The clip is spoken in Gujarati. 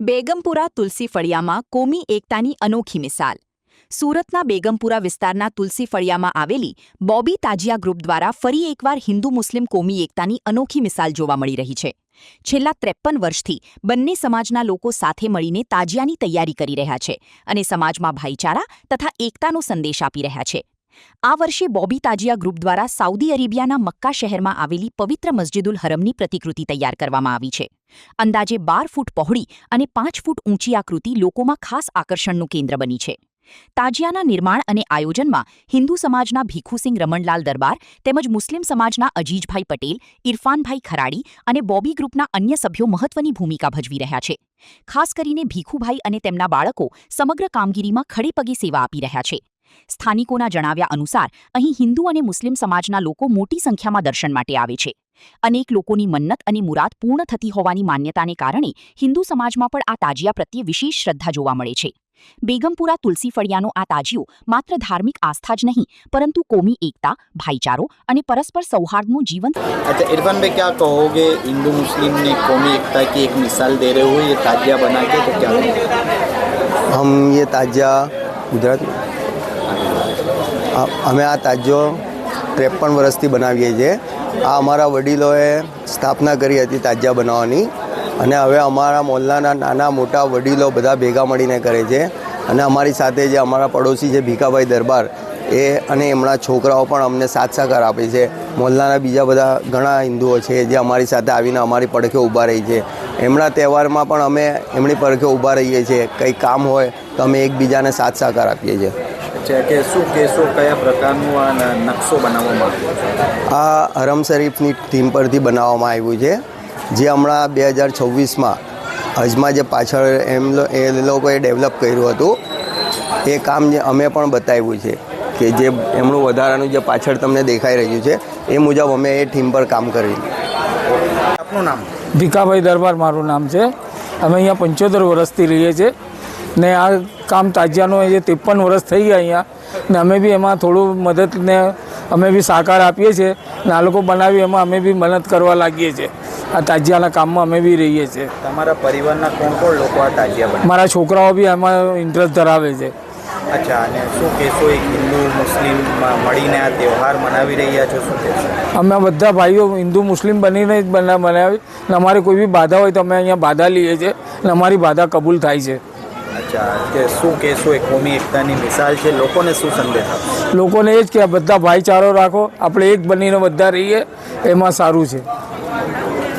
બેગમપુરા તુલસી ફળિયામાં કોમી એકતાની અનોખી મિસાલ। સુરતના બેગમપુરા વિસ્તારના તુલસી ફળિયામાં આવેલી બોબી તાજિયા ગ્રુપ દ્વારા ફરી એકવાર હિન્દુ મુસ્લિમ કોમી એકતાની અનોખી મિસાલ જોવા મળી રહી છે। છેલ્લા 53 વર્ષથી બંને સમાજના લોકો સાથે મળીને તાજિયાની તૈયારી કરી રહ્યા છે અને સમાજમાં ભાઈચારા તથા એકતાનો સંદેશ આપી રહ્યા છે। આ વર્ષે બોબી તાજિયા ગ્રુપ દ્વારા સાઉદી અરેબિયાના મક્કા શહેરમાં આવેલી પવિત્ર મસ્જિદુલ હરમની પ્રતિકૃતિ તૈયાર કરવામાં આવી છે। અંદાજે 12 ફૂટ પહોળી અને 5 ફૂટ ઊંચી આ કૃતિ લોકોમાં ખાસ આકર્ષણનું કેન્દ્ર બની છે। તાજિયાના નિર્માણ અને આયોજનમાં હિન્દુ સમાજના ભીખુસિંહ રમણલાલ દરબાર તેમજ મુસ્લિમ સમાજના અજીજભાઈ પટેલ, ઇરફાનભાઈ ખરાડી અને બોબી ગ્રુપના અન્ય સભ્યો મહત્વની ભૂમિકા ભજવી રહ્યા છે। ખાસ કરીને ભીખુભાઈ અને તેમના બાળકો સમગ્ર કામગીરીમાં ખડેપગે સેવા આપી રહ્યા છે। સ્થાનિકોના જણાવ્યા અનુસાર અહીં હિન્દુ અને મુસ્લિમ સમાજના લોકો મોટી સંખ્યામાં દર્શન માટે આવે છે। અનેક લોકોની મન્નત અને મુરાદ પૂર્ણ થતી હોવાની માન્યતાને કારણે હિન્દુ સમાજમાં પણ આ તાજિયા પ્રત્યે વિશેષ શ્રદ્ધા જોવા મળે છે। બેગમપુરા તુલસી ફળિયાનો આ તાજિયો માત્ર ધાર્મિક આસ્થા જ નહીં પરંતુ કોમી એકતા, ભાईचारों અને પરસ્पर સૌહાર્દનું જીવંત। अच्छा इरफान भाई, क्या कहोगे हिंदू मुस्लिम ने कौमी एकता की एक मिसाल दे रहे हो ये ताजिया बना के, तो क्या कहोगे? हम ये ताजिया गुजरात અમે આ તાજિયો 53 વર્ષથી બનાવીએ છીએ। આ અમારા વડીલોએ સ્થાપના કરી હતી તાજિયા બનાવવાની અને હવે અમારા મોહલ્લાના નાના મોટા વડીલો બધા ભેગા મળીને કરે છે અને અમારી સાથે જે અમારા પડોશી છે ભીખાભાઈ દરબાર એ અને એમના છોકરાઓ પણ અમને સાથ સહકાર આપે છે। મોહલ્લાના બીજા બધા ઘણા હિન્દુઓ છે જે અમારી સાથે આવીને અમારી પડખે ઊભા રહી છે। એમના તહેવારમાં પણ અમે એમની પડખે ઊભા રહીએ છીએ। કંઈ કામ હોય તો અમે એકબીજાને સાથ સહકાર આપીએ છીએ। अच्छा કે શું કહેશો, કયા પ્રકારનો આ નકશો બનાવવામાં આવ્યો છે? આ હરમ શરીફની થીમ પરથી બનાવવામાં આવ્યું છે, જે હમણાં 2026માં હજમાં જે પાછળ એ લોકોએ ડેવલપ કર્યું હતું એ કામ જે અમે પણ બતાવ્યું છે કે જે એમનું વધારાનું જે પાછળ તમને દેખાઈ રહ્યું છે એ મુજબ અમે એ થીમ પર કામ કર્યું। આપનું નામ? ભીખાભાઈ દરબાર મારું નામ છે। અમે અહીંયા 75 વર્ષથી રહીએ છીએ ને આ કામ તાજિયાનો જે 53 વર્ષ થઈ ગયા અહીંયા ને અમે બી એમાં થોડું મદદને અમે બી સહકાર આપીએ છીએ ને આ લોકો બનાવી એમાં અમે બી મદદ કરવા લાગીએ છીએ। આ તાજિયાના કામમાં અમે બી રહીએ છીએ। તમારા પરિવારના કોણ કોણ લોકો આ તાજિયા બનાવે? મારા છોકરાઓ બી એમાં ઇન્ટરેસ્ટ ધરાવે છે। અચ્છા, અને શું કહેશો, એક હિન્દુ મુસ્લિમ મળીને આ તહેવાર મનાવી રહ્યા છો, શું કહેશો? અમે બધા ભાઈઓ હિન્દુ મુસ્લિમ બનીને જ બનાવી ને અમારે કોઈ બી બાધા હોય તો અમે અહીંયા બાધા લઈએ છીએ ને અમારી બાધા કબૂલ થાય છે। અચ્છા, કે શું કહેશો, એક કોમી એકતાની મિસાલ છે, લોકોને શું સંદેશ આપશો? લોકોને એ જ કે બધા ભાઈચારો રાખો, આપણે એક બનીને બધા રહીએ એમાં સારું છે।